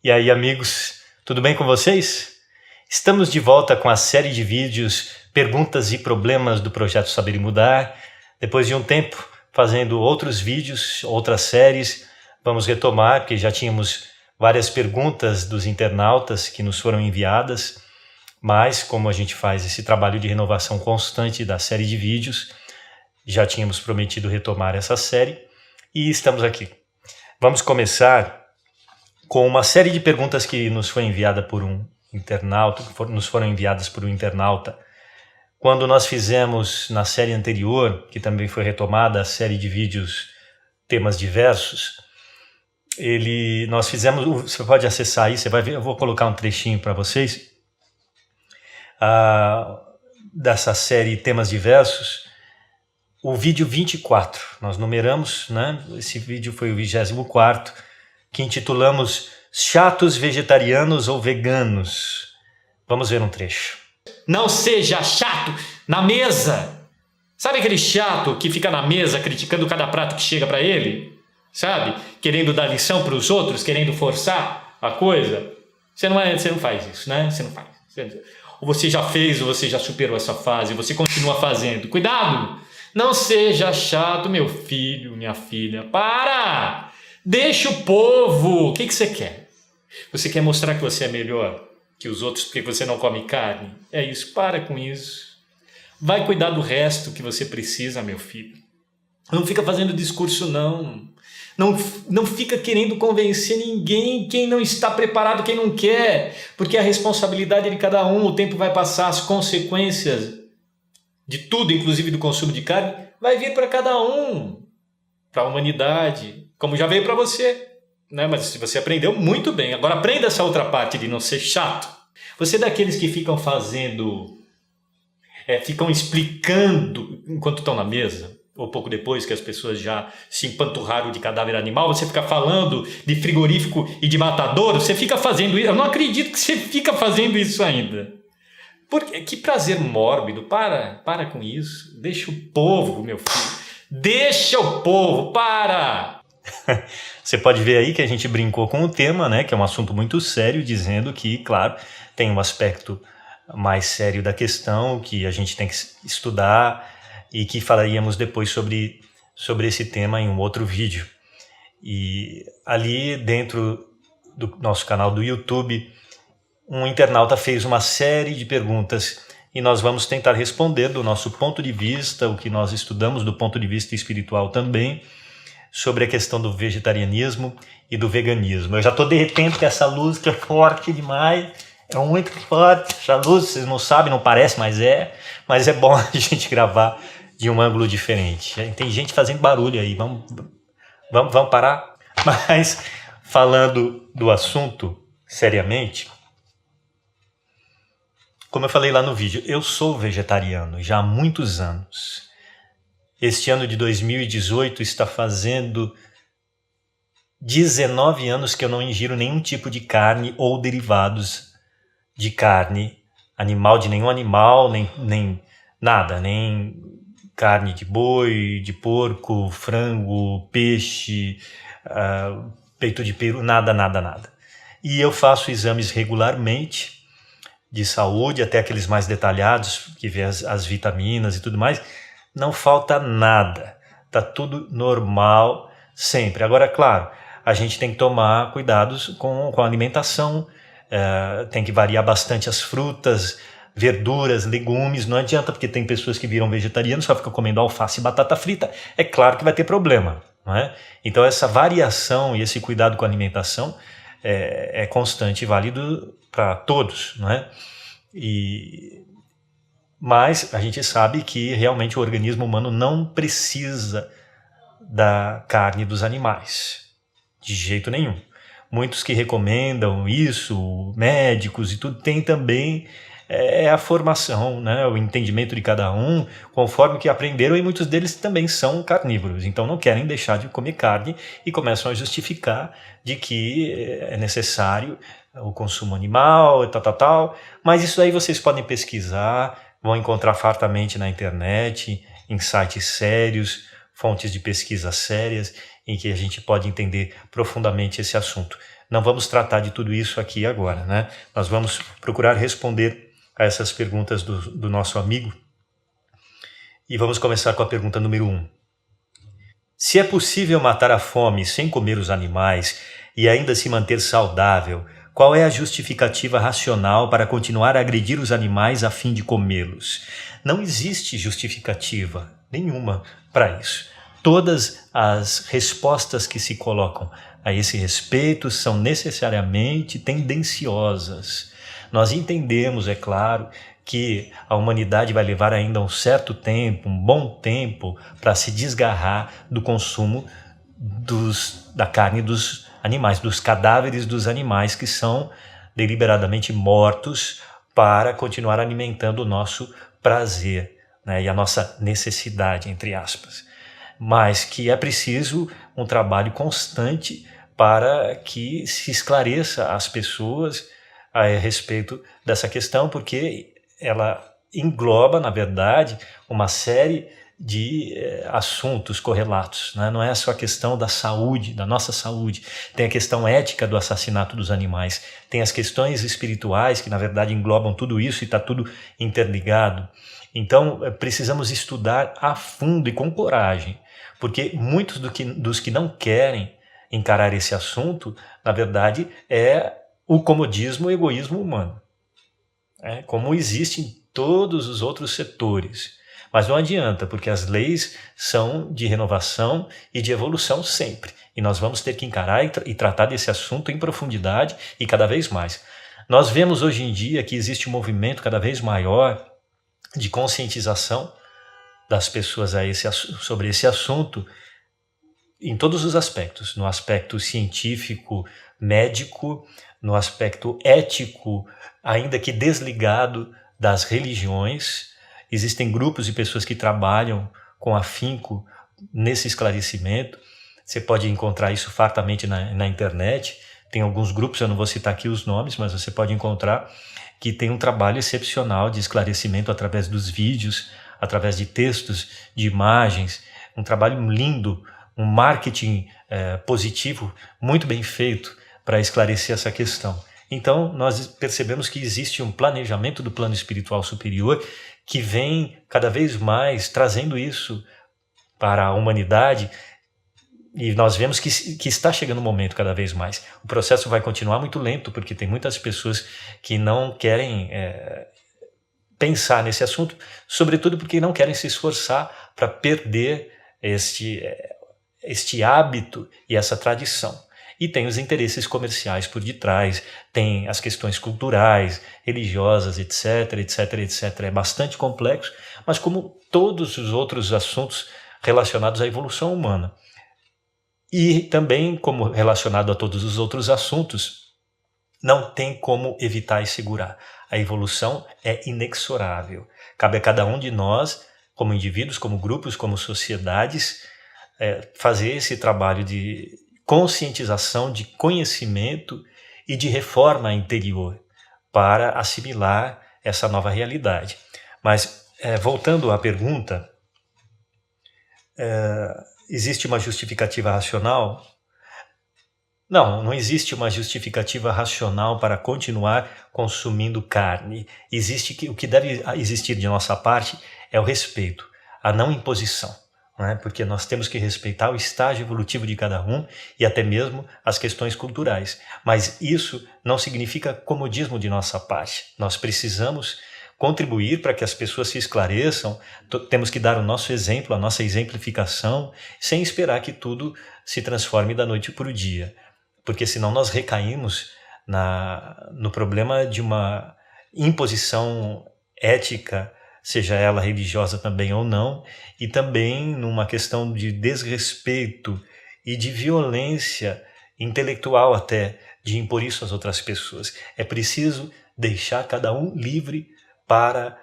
E aí, amigos, tudo bem com vocês? Estamos de volta com a série de vídeos Perguntas e Problemas do Projeto Saber e Mudar. Depois de um tempo fazendo outros vídeos, outras séries, vamos retomar, porque já tínhamos várias perguntas dos internautas que nos foram enviadas, mas como a gente faz esse trabalho de renovação constante da série de vídeos, já tínhamos prometido retomar essa série e estamos aqui. Vamos começar com uma série de perguntas que nos foi enviada por um internauta, nos foram enviadas por um internauta. Quando nós fizemos na série anterior, que também foi retomada, a série de vídeos Temas Diversos, nós fizemos, você pode acessar aí, você vai ver, eu vou colocar um trechinho para vocês, dessa série Temas Diversos, o vídeo 24, nós numeramos, né? Esse vídeo foi o 24º, que intitulamos Chatos Vegetarianos ou Veganos. Vamos ver um trecho. Não seja chato na mesa. Sabe aquele chato que fica na mesa criticando cada prato que chega para ele? Sabe? Querendo dar lição para os outros, querendo forçar a coisa. Você não faz isso, né? Você não faz. Ou você já fez, ou você já superou essa fase, você continua fazendo. Cuidado! Não seja chato, meu filho, minha filha. Para! Deixa o povo. O que você quer? Você quer mostrar que você é melhor que os outros porque você não come carne? É isso, para com isso. Vai cuidar do resto que você precisa, meu filho. Não fica fazendo discurso, não. Não fica querendo convencer ninguém, quem não está preparado, quem não quer. Porque a responsabilidade é de cada um, o tempo vai passar, as consequências de tudo, inclusive do consumo de carne, vai vir para cada um, para a humanidade, como já veio para você, né? Mas se você aprendeu, muito bem. Agora aprenda essa outra parte de não ser chato. Você é daqueles que ficam ficam explicando enquanto estão na mesa, ou pouco depois que as pessoas já se empanturraram de cadáver animal, você fica falando de frigorífico e de matadouro, você fica fazendo isso. Eu não acredito que você fica fazendo isso ainda. Porque, que prazer mórbido, para com isso. Deixa o povo, meu filho. Deixa o povo, para! Você pode ver aí que a gente brincou com o tema, né, que é um assunto muito sério, dizendo que, claro, tem um aspecto mais sério da questão, que a gente tem que estudar e que falaríamos depois sobre esse tema em um outro vídeo. E ali dentro do nosso canal do YouTube, um internauta fez uma série de perguntas e nós vamos tentar responder do nosso ponto de vista, o que nós estudamos do ponto de vista espiritual também, sobre a questão do vegetarianismo e do veganismo. Eu já estou derretendo com essa luz que é forte demais, é muito forte essa luz, vocês não sabem, não parece, mas é bom a gente gravar de um ângulo diferente. Tem gente fazendo barulho aí, vamos parar? Mas falando do assunto seriamente, como eu falei lá no vídeo, eu sou vegetariano já há muitos anos. Este ano de 2018 está fazendo 19 anos que eu não ingiro nenhum tipo de carne ou derivados de carne animal, de nenhum animal, nem nada, nem carne de boi, de porco, frango, peixe, peito de peru, nada. E eu faço exames regularmente de saúde, até aqueles mais detalhados, que vê as vitaminas e tudo mais, não falta nada, tá tudo normal sempre. Agora, claro, a gente tem que tomar cuidados com a alimentação, tem que variar bastante as frutas, verduras, legumes, não adianta, porque tem pessoas que viram vegetarianos, só ficam comendo alface e batata frita, é claro que vai ter problema, não é? Então essa variação e esse cuidado com a alimentação é constante e válido para todos, não é? Mas a gente sabe que realmente o organismo humano não precisa da carne dos animais, de jeito nenhum. Muitos que recomendam isso, médicos e tudo, tem também a formação, né, o entendimento de cada um, conforme o que aprenderam, e muitos deles também são carnívoros, então não querem deixar de comer carne e começam a justificar de que é necessário o consumo animal, tal, mas isso aí vocês podem pesquisar, vão encontrar fartamente na internet, em sites sérios, fontes de pesquisa sérias, em que a gente pode entender profundamente esse assunto. não vamos tratar de tudo isso aqui agora, né? Nós vamos procurar responder a essas perguntas do nosso amigo. E vamos começar com a pergunta número 1. Se é possível matar a fome sem comer os animais e ainda se manter saudável, qual é a justificativa racional para continuar a agredir os animais a fim de comê-los? Não existe justificativa nenhuma para isso. Todas as respostas que se colocam a esse respeito são necessariamente tendenciosas. Nós entendemos, é claro, que a humanidade vai levar ainda um certo tempo, um bom tempo, para se desgarrar do consumo da carne dos animais, dos cadáveres dos animais que são deliberadamente mortos para continuar alimentando o nosso prazer, né, e a nossa necessidade, entre aspas. Mas que é preciso um trabalho constante para que se esclareça às pessoas a respeito dessa questão, porque ela engloba, na verdade, uma série de assuntos correlatos, né? Não é só a questão da saúde, da nossa saúde, tem a questão ética do assassinato dos animais, tem as questões espirituais que, na verdade, englobam tudo isso e está tudo interligado. Então, precisamos estudar a fundo e com coragem, porque muitos dos que não querem encarar esse assunto, na verdade, é o comodismo e o egoísmo humano. Como existe em todos os outros setores. Mas não adianta, porque as leis são de renovação e de evolução sempre. E nós vamos ter que encarar e tratar desse assunto em profundidade e cada vez mais. Nós vemos hoje em dia que existe um movimento cada vez maior de conscientização das pessoas sobre esse assunto em todos os aspectos. No aspecto científico, médico, no aspecto ético, ainda que desligado das religiões. Existem grupos de pessoas que trabalham com afinco nesse esclarecimento. Você pode encontrar isso fartamente na internet. Tem alguns grupos, eu não vou citar aqui os nomes, mas você pode encontrar que tem um trabalho excepcional de esclarecimento através dos vídeos, através de textos, de imagens, um trabalho lindo, um marketing positivo muito bem feito para esclarecer essa questão. Então, nós percebemos que existe um planejamento do plano espiritual superior que vem cada vez mais trazendo isso para a humanidade, e nós vemos que está chegando o momento cada vez mais. O processo vai continuar muito lento, porque tem muitas pessoas que não querem pensar nesse assunto, sobretudo porque não querem se esforçar para perder este hábito e essa tradição. E tem os interesses comerciais por detrás, tem as questões culturais, religiosas, etc, etc, etc. É bastante complexo, mas como todos os outros assuntos relacionados à evolução humana. E também, como relacionado a todos os outros assuntos, não tem como evitar e segurar. A evolução é inexorável. Cabe a cada um de nós, como indivíduos, como grupos, como sociedades, fazer esse trabalho de conscientização, de conhecimento e de reforma interior para assimilar essa nova realidade. Mas, voltando à pergunta, existe uma justificativa racional? Não, não existe uma justificativa racional para continuar consumindo carne. O que deve existir de nossa parte é o respeito, a não imposição. Porque nós temos que respeitar o estágio evolutivo de cada um e até mesmo as questões culturais. Mas isso não significa comodismo de nossa parte. Nós precisamos contribuir para que as pessoas se esclareçam, temos que dar o nosso exemplo, a nossa exemplificação, sem esperar que tudo se transforme da noite para o dia. Porque senão nós recaímos no problema de uma imposição ética, seja ela religiosa também ou não, e também numa questão de desrespeito e de violência intelectual até, de impor isso às outras pessoas. É preciso deixar cada um livre para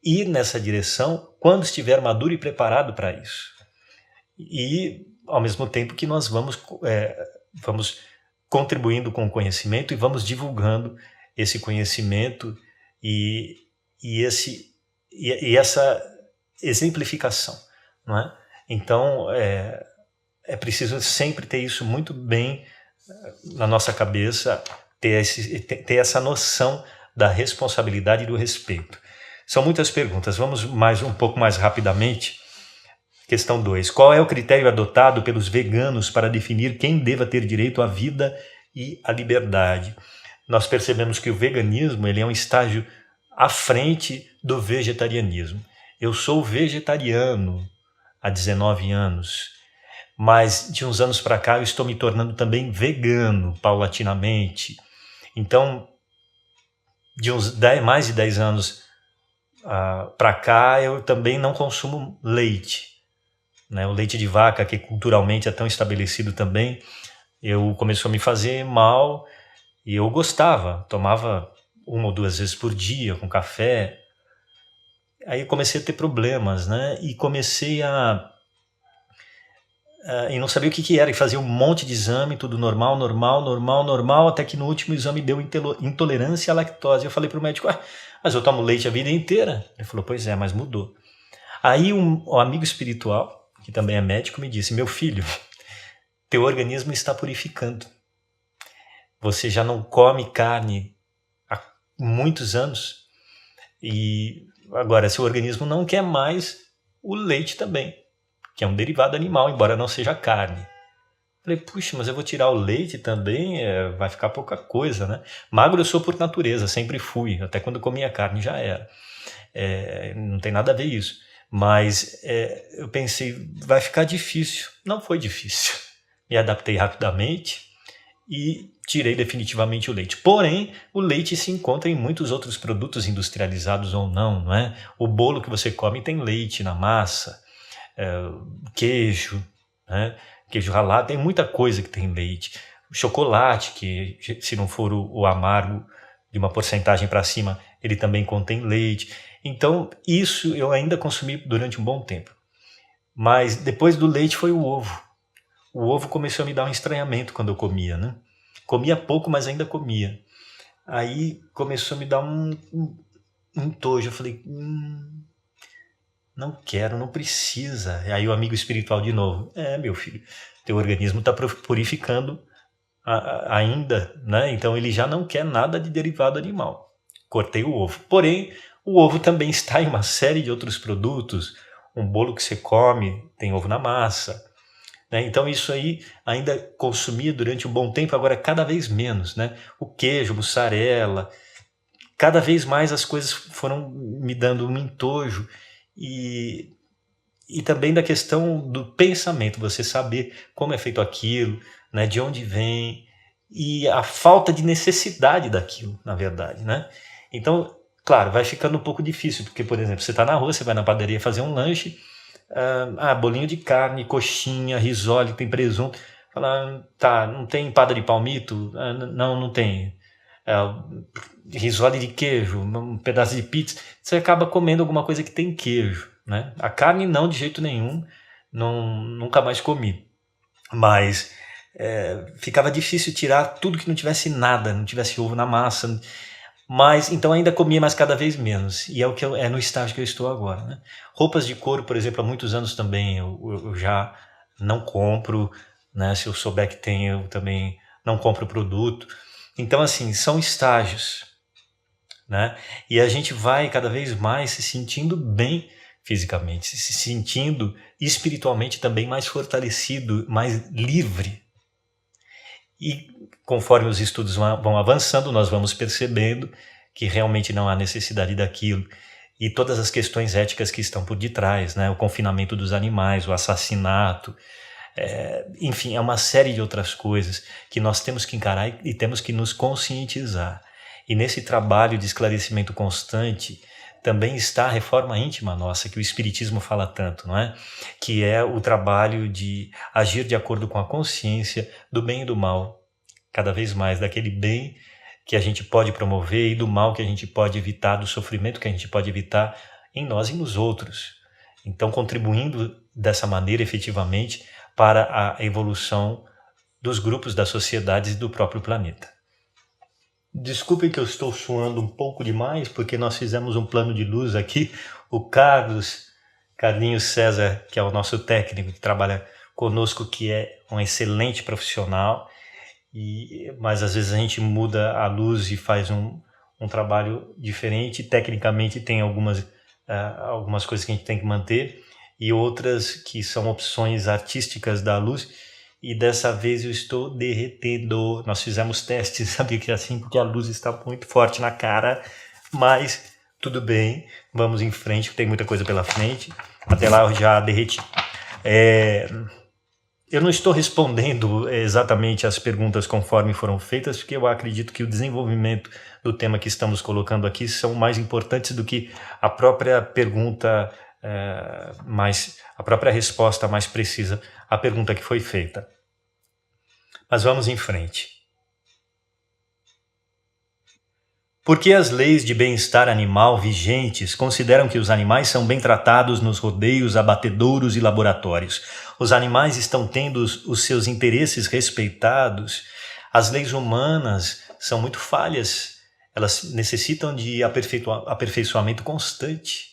ir nessa direção quando estiver maduro e preparado para isso. E, ao mesmo tempo que nós vamos contribuindo com o conhecimento e vamos divulgando esse conhecimento e essa exemplificação, não é? Então, é preciso sempre ter isso muito bem na nossa cabeça ter essa noção da responsabilidade e do respeito. São muitas perguntas, vamos um pouco mais rapidamente. Questão 2. Qual é o critério adotado pelos veganos para definir quem deva ter direito à vida e à liberdade? Nós percebemos que o veganismo ele é um estágio à frente do vegetarianismo. Eu sou vegetariano há 19 anos, mas de uns anos para cá eu estou me tornando também vegano, paulatinamente. Então, de uns mais de 10 anos para cá, eu também não consumo leite. Né? O leite de vaca, que culturalmente é tão estabelecido também, começou a me fazer mal e eu gostava, tomava 1 ou 2 vezes por dia com café. Aí eu comecei a ter problemas, né? E comecei e não sabia o que era, e fazia um monte de exame, tudo normal, até que no último exame deu intolerância à lactose. Eu falei para o médico, mas eu tomo leite a vida inteira. Ele falou, pois é, mas mudou. Aí um amigo espiritual, que também é médico, me disse, meu filho, teu organismo está purificando. Você já não come carne há muitos anos e agora seu organismo não quer mais o leite também, que é um derivado animal, embora não seja carne. Falei, puxa, mas eu vou tirar o leite também, vai ficar pouca coisa, né? Magro eu sou por natureza, sempre fui, até quando comia carne já era. Não tem nada a ver isso. Mas eu pensei, vai ficar difícil. Não foi difícil. Me adaptei rapidamente e tirei definitivamente o leite. Porém, o leite se encontra em muitos outros produtos industrializados ou não, não é? O bolo que você come tem leite na massa, queijo, né? Queijo ralado, tem muita coisa que tem leite. O chocolate, que se não for o amargo de uma porcentagem para cima, ele também contém leite. Então, isso eu ainda consumi durante um bom tempo. Mas depois do leite foi o ovo. O ovo começou a me dar um estranhamento quando eu comia, né? Comia pouco, mas ainda comia. Aí começou a me dar um entojo. Eu falei, não quero, não precisa. Aí o amigo espiritual de novo, meu filho, teu organismo está purificando ainda, né? Então ele já não quer nada de derivado animal. Cortei o ovo. Porém, o ovo também está em uma série de outros produtos. Um bolo que você come tem ovo na massa. Né? Então isso aí ainda consumia durante um bom tempo, agora cada vez menos. Né? O queijo, mussarela, cada vez mais as coisas foram me dando um entojo. E também da questão do pensamento, você saber como é feito aquilo, né? De onde vem, e a falta de necessidade daquilo, na verdade. Né? Então, claro, vai ficando um pouco difícil, porque, por exemplo, você está na rua, você vai na padaria fazer um lanche, bolinho de carne, coxinha, risole, tem presunto. Fala, tá, não tem empada de palmito? Não tem. Risole de queijo, um pedaço de pizza. Você acaba comendo alguma coisa que tem queijo. Né? A carne não, de jeito nenhum, nunca mais comi. Mas ficava difícil tirar tudo que não tivesse nada, não tivesse ovo na massa. Mas então ainda comia, mas cada vez menos. E é no estágio que eu estou agora. Né? Roupas de couro, por exemplo, há muitos anos também eu já não compro. Né? Se eu souber que tem, eu também não compro o produto. Então, assim, são estágios. Né? E a gente vai cada vez mais se sentindo bem fisicamente, se sentindo espiritualmente também mais fortalecido, mais livre. E conforme os estudos vão avançando, nós vamos percebendo que realmente não há necessidade daquilo. E todas as questões éticas que estão por detrás, né? O confinamento dos animais, o assassinato, enfim, é uma série de outras coisas que nós temos que encarar e temos que nos conscientizar. E nesse trabalho de esclarecimento constante também está a reforma íntima nossa, que o Espiritismo fala tanto, não é? Que é o trabalho de agir de acordo com a consciência do bem e do mal, cada vez mais, daquele bem que a gente pode promover e do mal que a gente pode evitar, do sofrimento que a gente pode evitar em nós e nos outros. Então, contribuindo dessa maneira efetivamente para a evolução dos grupos, das sociedades e do próprio planeta. Desculpem que eu estou suando um pouco demais, porque nós fizemos um plano de luz aqui. O Carlinhos César, que é o nosso técnico que trabalha conosco, que é um excelente profissional, mas às vezes a gente muda a luz e faz um trabalho diferente. Tecnicamente tem algumas coisas que a gente tem que manter e outras que são opções artísticas da luz. E dessa vez eu estou derretendo. Nós fizemos testes, sabia que é assim, porque a luz está muito forte na cara, mas tudo bem, vamos em frente, tem muita coisa pela frente. Até lá eu já derreti. Eu não estou respondendo exatamente as perguntas conforme foram feitas, porque eu acredito que o desenvolvimento do tema que estamos colocando aqui são mais importantes do que a própria pergunta, a própria resposta mais precisa à pergunta que foi feita. Mas vamos em frente. Porque as leis de bem-estar animal vigentes consideram que os animais são bem tratados nos rodeios, abatedouros e laboratórios. Os animais estão tendo os seus interesses respeitados. As leis humanas são muito falhas. Elas necessitam de aperfeiçoamento constante.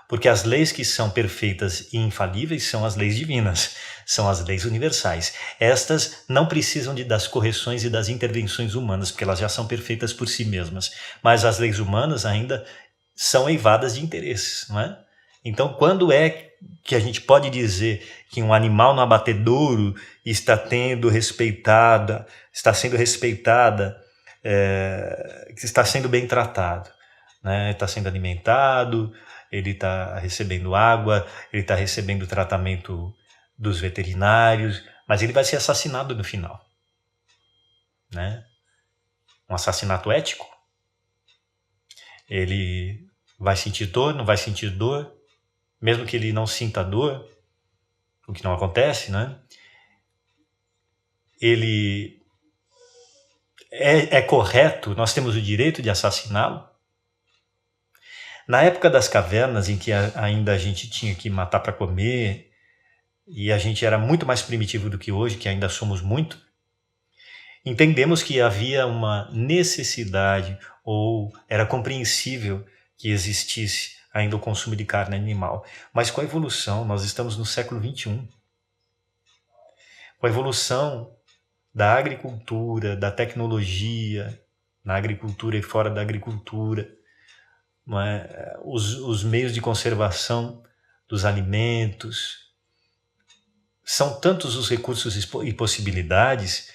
Porque as leis que são perfeitas e infalíveis são as leis divinas, são as leis universais. Estas não precisam das correções e das intervenções humanas, porque elas já são perfeitas por si mesmas. Mas as leis humanas ainda são eivadas de interesses, não é? Então, quando é que a gente pode dizer que um animal no abatedouro está sendo respeitada, que está sendo bem tratado, né? Está sendo alimentado, ele está recebendo água, ele está recebendo tratamento dos veterinários, mas ele vai ser assassinado no final, né? Um assassinato ético. Ele vai sentir dor, não vai sentir dor, mesmo que ele não sinta dor, o que não acontece, né? Ele é correto, nós temos o direito de assassiná-lo. Na época das cavernas, em que ainda a gente tinha que matar para comer, e a gente era muito mais primitivo do que hoje, que ainda somos muito, entendemos que havia uma necessidade, ou era compreensível que existisse ainda o consumo de carne animal. Mas com a evolução, nós estamos no século XXI. Com a evolução da agricultura, da tecnologia, na agricultura e fora da agricultura, os meios de conservação dos alimentos, são tantos os recursos e possibilidades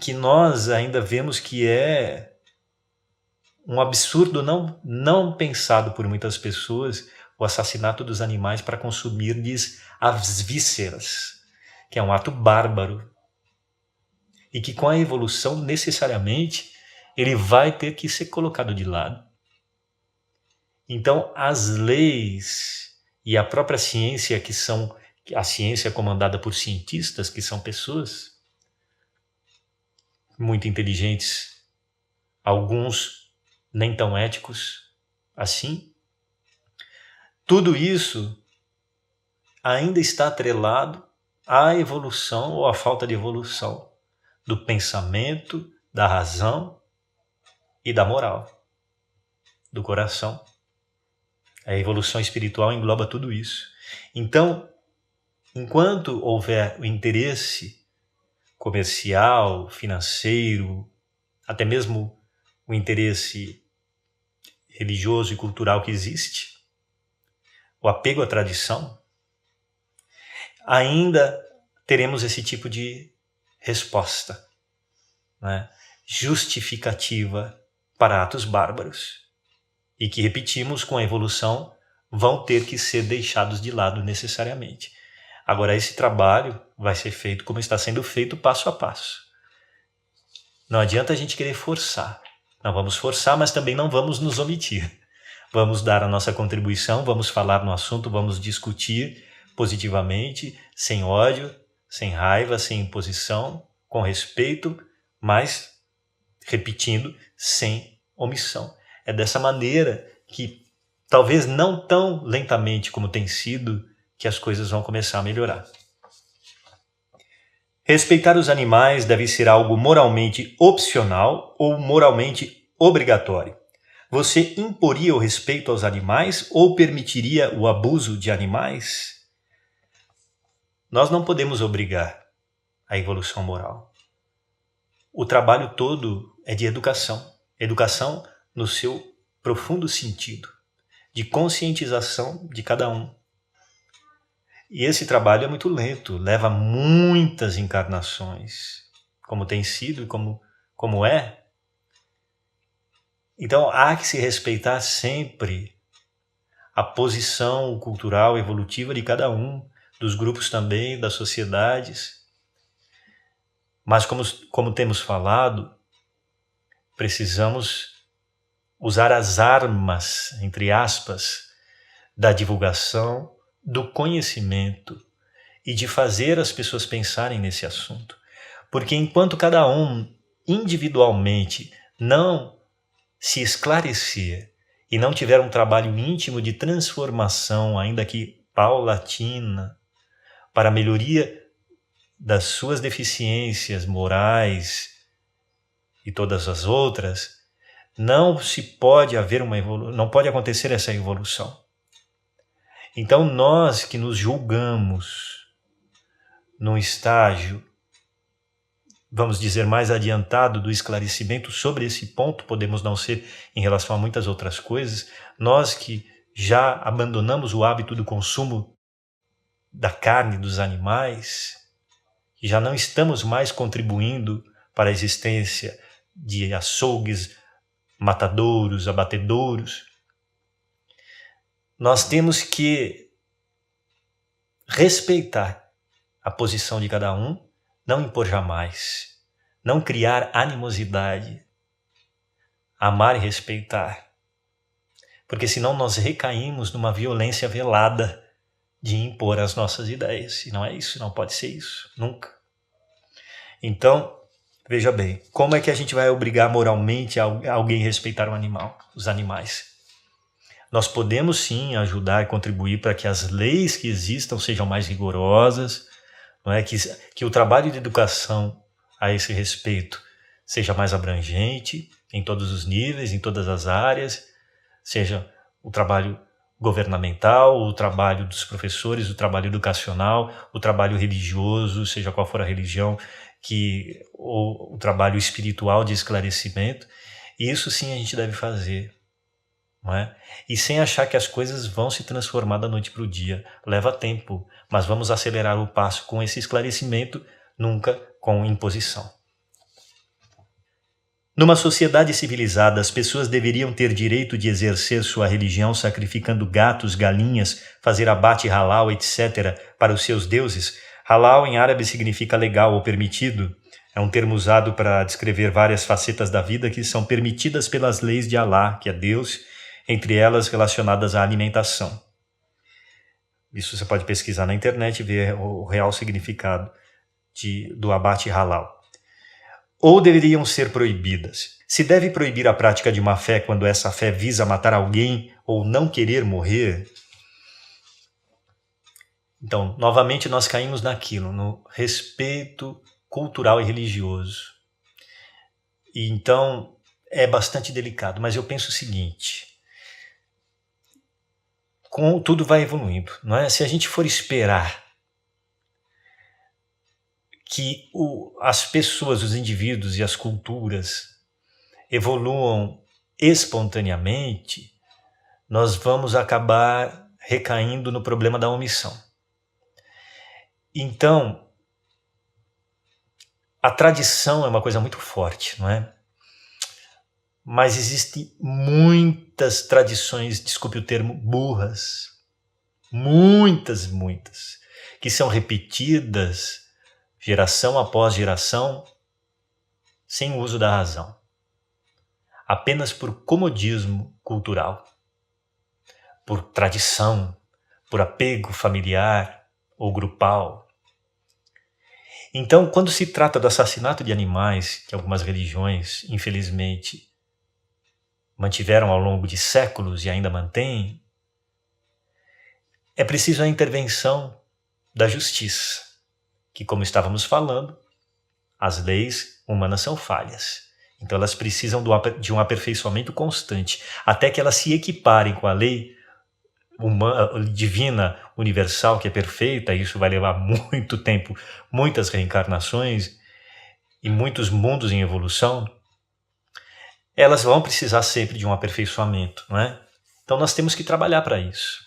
que nós ainda vemos que é um absurdo não pensado por muitas pessoas o assassinato dos animais para consumir-lhes as vísceras, que é um ato bárbaro e que com a evolução necessariamente ele vai ter que ser colocado de lado. Então, as leis e a própria ciência, a ciência comandada por cientistas, que são pessoas muito inteligentes, alguns nem tão éticos assim, tudo isso ainda está atrelado à evolução ou à falta de evolução do pensamento, da razão e da moral, do coração. A evolução espiritual engloba tudo isso. Então, enquanto houver o interesse comercial, financeiro, até mesmo o interesse religioso e cultural que existe, o apego à tradição, ainda teremos esse tipo de resposta, né? Justificativa para atos bárbaros. E que, repetimos, com a evolução, vão ter que ser deixados de lado necessariamente. Agora, esse trabalho vai ser feito como está sendo feito, passo a passo. Não adianta a gente querer forçar. Não vamos forçar, mas também não vamos nos omitir. Vamos dar a nossa contribuição, vamos falar no assunto, vamos discutir positivamente, sem ódio, sem raiva, sem imposição, com respeito, mas, repetindo, sem omissão. É dessa maneira que, talvez não tão lentamente como tem sido, que as coisas vão começar a melhorar. Respeitar os animais deve ser algo moralmente opcional ou moralmente obrigatório. Você imporia o respeito aos animais ou permitiria o abuso de animais? Nós não podemos obrigar a evolução moral. o trabalho todo é de educação. Educação no seu profundo sentido, de conscientização de cada um. E esse trabalho é muito lento, leva muitas encarnações, como tem sido e como é. Então há que se respeitar sempre a posição cultural, evolutiva de cada um, dos grupos também, das sociedades. Mas como temos falado, precisamos usar as armas, entre aspas, da divulgação, do conhecimento e de fazer as pessoas pensarem nesse assunto. Porque enquanto cada um individualmente não se esclarecer e não tiver um trabalho íntimo de transformação, ainda que paulatina, para a melhoria das suas deficiências morais e todas as outras, não pode acontecer essa evolução. Então nós que nos julgamos num estágio, vamos dizer, mais adiantado do esclarecimento sobre esse ponto, podemos não ser em relação a muitas outras coisas, nós que já abandonamos o hábito do consumo da carne dos animais, que já não estamos mais contribuindo para a existência de açougues, matadouros, abatedouros, nós temos que respeitar a posição de cada um, não impor jamais, não criar animosidade, amar e respeitar, porque senão nós recaímos numa violência velada de impor as nossas ideias, e não é isso, não pode ser isso, nunca. Então, veja bem, como é que a gente vai obrigar moralmente alguém a respeitar o animal, os animais? Nós podemos sim ajudar e contribuir para que as leis que existam sejam mais rigorosas, não é? Que o trabalho de educação a esse respeito seja mais abrangente em todos os níveis, em todas as áreas, seja o trabalho governamental, o trabalho dos professores, o trabalho educacional, o trabalho religioso, seja qual for a religião, ou o trabalho espiritual de esclarecimento. E isso sim a gente deve fazer. Não é? E sem achar que as coisas vão se transformar da noite para o dia. Leva tempo, mas vamos acelerar o passo com esse esclarecimento, nunca com imposição. Numa sociedade civilizada, as pessoas deveriam ter direito de exercer sua religião sacrificando gatos, galinhas, fazer abate halal, etc., para os seus deuses. Halal em árabe significa legal ou permitido. É um termo usado para descrever várias facetas da vida que são permitidas pelas leis de Alá, que é Deus, entre elas relacionadas à alimentação. Isso você pode pesquisar na internet e ver o real significado do abate halal. Ou deveriam ser proibidas. Se deve proibir a prática de uma fé quando essa fé visa matar alguém ou não querer morrer? Então, novamente nós caímos naquilo, no respeito cultural e religioso. E então é bastante delicado, mas eu penso o seguinte: tudo vai evoluindo, não é? Se a gente for esperar que as pessoas, os indivíduos e as culturas evoluam espontaneamente, nós vamos acabar recaindo no problema da omissão. Então, a tradição é uma coisa muito forte, não é? Mas existem muitas tradições, desculpe o termo, burras. Muitas, que são repetidas geração após geração, sem o uso da razão, apenas por comodismo cultural, por tradição, por apego familiar ou grupal. Então, quando se trata do assassinato de animais, que algumas religiões, infelizmente, mantiveram ao longo de séculos e ainda mantêm, é preciso a intervenção da justiça, que, como estávamos falando, as leis humanas são falhas. Então elas precisam de um aperfeiçoamento constante, até que elas se equiparem com a lei divina, universal, que é perfeita. Isso vai levar muito tempo, muitas reencarnações, e muitos mundos em evolução, elas vão precisar sempre de um aperfeiçoamento, não é? Então nós temos que trabalhar para isso.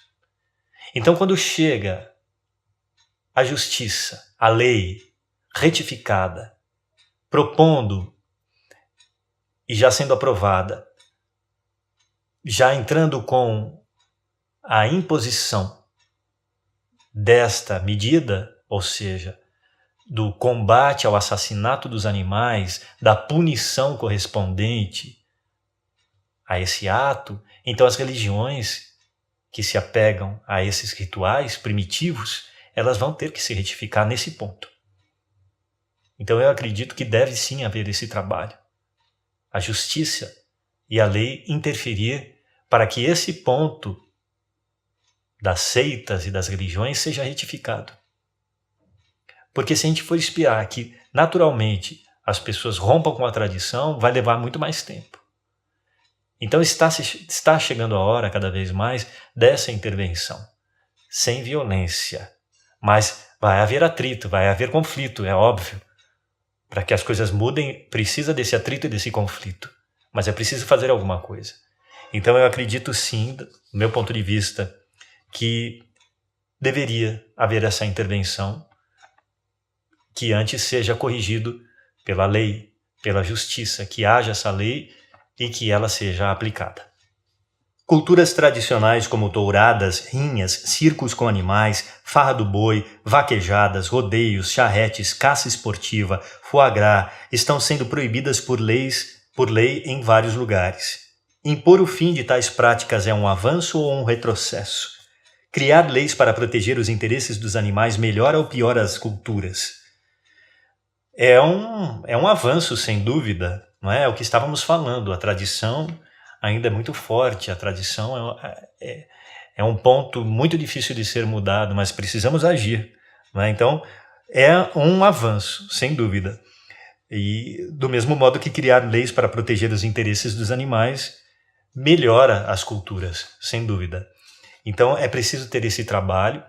Então quando chega a justiça, a lei retificada, propondo e já sendo aprovada, já entrando com a imposição desta medida, ou seja, do combate ao assassinato dos animais, da punição correspondente a esse ato, então as religiões que se apegam a esses rituais primitivos, elas vão ter que se retificar nesse ponto. Então eu acredito que deve sim haver esse trabalho. A justiça e a lei interferir para que esse ponto das seitas e das religiões seja retificado. Porque se a gente for espiar que naturalmente as pessoas rompam com a tradição, vai levar muito mais tempo. Então está chegando a hora cada vez mais dessa intervenção, sem violência. Mas vai haver atrito, vai haver conflito, é óbvio. Para que as coisas mudem, precisa desse atrito e desse conflito. Mas é preciso fazer alguma coisa. Então eu acredito sim, do meu ponto de vista, que deveria haver essa intervenção que antes seja corrigido pela lei, pela justiça, que haja essa lei e que ela seja aplicada. Culturas tradicionais como touradas, rinhas, circos com animais, farra do boi, vaquejadas, rodeios, charretes, caça esportiva, foie gras estão sendo proibidas por lei em vários lugares. Impor o fim de tais práticas é um avanço ou um retrocesso? Criar leis para proteger os interesses dos animais melhora ou piora as culturas? É um avanço, sem dúvida, não é? É o que estávamos falando, a tradição ainda é muito forte, a tradição é um ponto muito difícil de ser mudado, mas precisamos agir, não é? Então, é um avanço, sem dúvida. E do mesmo modo que criar leis para proteger os interesses dos animais melhora as culturas, sem dúvida. Então, é preciso ter esse trabalho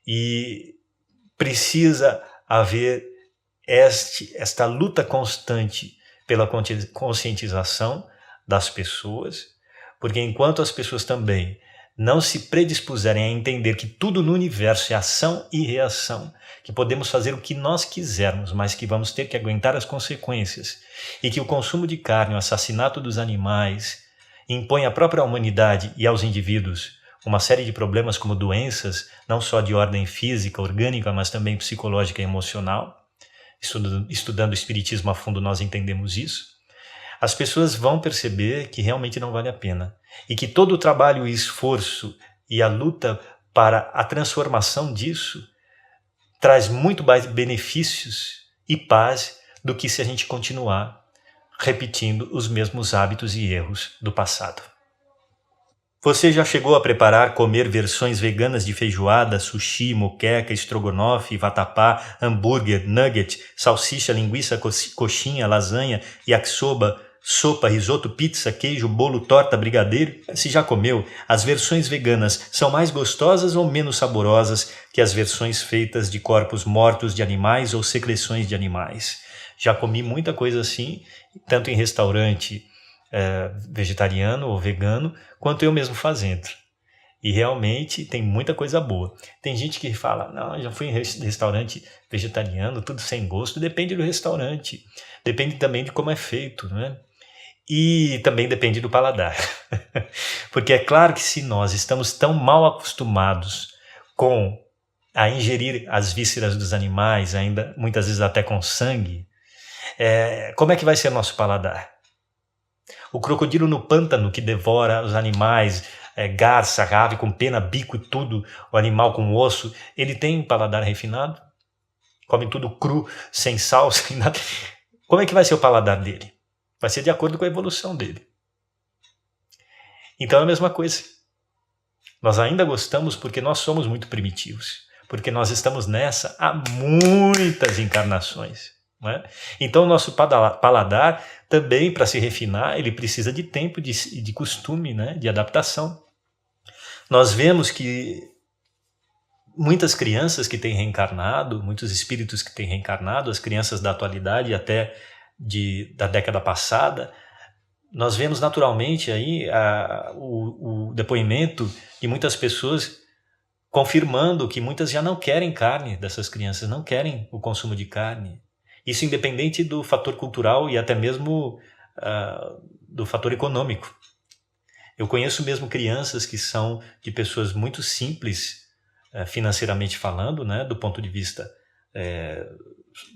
e precisa haver esta luta constante pela conscientização das pessoas, porque enquanto as pessoas também não se predispuserem a entender que tudo no universo é ação e reação, que podemos fazer o que nós quisermos, mas que vamos ter que aguentar as consequências, e que o consumo de carne, o assassinato dos animais, impõe à própria humanidade e aos indivíduos uma série de problemas como doenças, não só de ordem física, orgânica, mas também psicológica e emocional. Estudando o espiritismo a fundo, nós entendemos isso. As pessoas vão perceber que realmente não vale a pena e que todo o trabalho e esforço e a luta para a transformação disso traz muito mais benefícios e paz do que se a gente continuar repetindo os mesmos hábitos e erros do passado. Você já chegou a comer versões veganas de feijoada, sushi, moqueca, estrogonofe, vatapá, hambúrguer, nugget, salsicha, linguiça, coxinha, lasanha, yakisoba, sopa, risoto, pizza, queijo, bolo, torta, brigadeiro? Se já comeu, as versões veganas são mais gostosas ou menos saborosas que as versões feitas de corpos mortos de animais ou secreções de animais? Já comi muita coisa assim, tanto em restaurante vegetariano ou vegano, quanto eu mesmo fazendo. E realmente tem muita coisa boa. Tem gente que fala, não, já fui em restaurante vegetariano, tudo sem gosto. Depende do restaurante. Depende também de como é feito, né? E também depende do paladar. Porque é claro que se nós estamos tão mal acostumados a ingerir as vísceras dos animais, ainda muitas vezes até com sangue, como é que vai ser nosso paladar? O crocodilo no pântano que devora os animais, garça, ave com pena, bico e tudo, o animal com osso, ele tem um paladar refinado? Come tudo cru, sem sal, sem nada. Como é que vai ser o paladar dele? Vai ser de acordo com a evolução dele. Então é a mesma coisa. Nós ainda gostamos porque nós somos muito primitivos, porque nós estamos nessa há muitas encarnações. Não é? Então o nosso paladar também, para se refinar, ele precisa de tempo, de costume, né? De adaptação. Nós vemos que muitas crianças que têm reencarnado, muitos espíritos que têm reencarnado, as crianças da atualidade até da década passada, nós vemos naturalmente aí o depoimento de muitas pessoas confirmando que muitas já não querem carne dessas crianças, não querem o consumo de carne. Isso independente do fator cultural e até mesmo do fator econômico. Eu conheço mesmo crianças que são de pessoas muito simples, financeiramente falando, né, do ponto de vista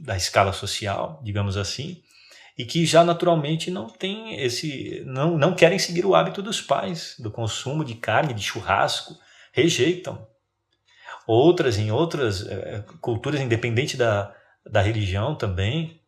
da escala social, digamos assim, e que já naturalmente não tem não querem seguir o hábito dos pais, do consumo de carne, de churrasco, rejeitam. Outras, em outras culturas, independente da religião também,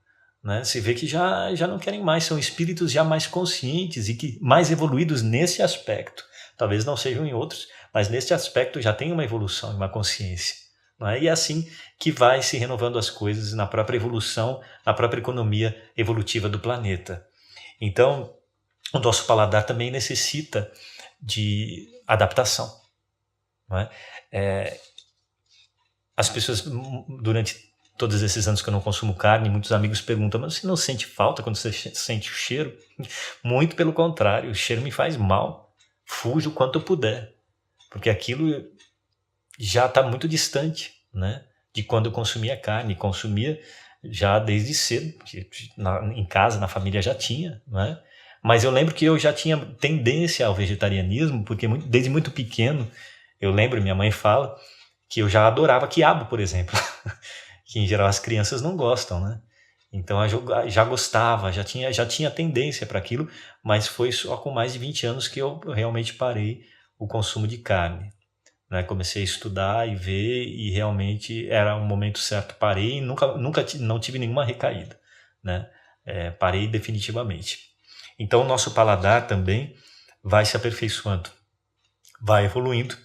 né, se vê que já não querem mais, são espíritos já mais conscientes e que mais evoluídos nesse aspecto. Talvez não sejam em outros, mas nesse aspecto já tem uma evolução e uma consciência. Não é? E é assim que vai se renovando as coisas na própria evolução, na própria economia evolutiva do planeta. Então, o nosso paladar também necessita de adaptação. Não é? As pessoas, durante todos esses anos que eu não consumo carne, muitos amigos perguntam, mas você não sente falta quando você sente o cheiro? Muito pelo contrário, o cheiro me faz mal. Fujo o quanto eu puder, porque aquilo já está muito distante, né, de quando eu consumia carne. Consumia já desde cedo, em casa, na família já tinha, né? Mas eu lembro que eu já tinha tendência ao vegetarianismo, porque desde muito pequeno, eu lembro, minha mãe fala, que eu já adorava quiabo, por exemplo, que em geral as crianças não gostam, né? Então eu já gostava, já tinha tendência para aquilo, mas foi só com mais de 20 anos que eu realmente parei o consumo de carne. Né? Comecei a estudar e ver, e realmente era o momento certo. Parei e não tive nenhuma recaída. Né? Parei definitivamente. Então o nosso paladar também vai se aperfeiçoando, vai evoluindo,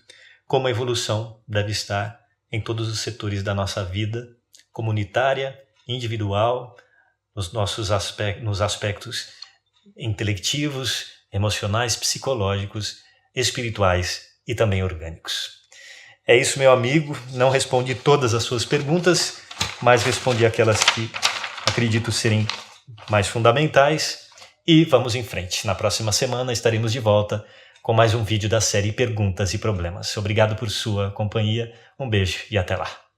como a evolução deve estar em todos os setores da nossa vida, comunitária, individual, nos aspectos intelectivos, emocionais, psicológicos, espirituais e também orgânicos. É isso, meu amigo. Não respondi todas as suas perguntas, mas respondi aquelas que acredito serem mais fundamentais. E vamos em frente. Na próxima semana estaremos de volta com mais um vídeo da série Perguntas e Problemas. Obrigado por sua companhia. Um beijo e até lá.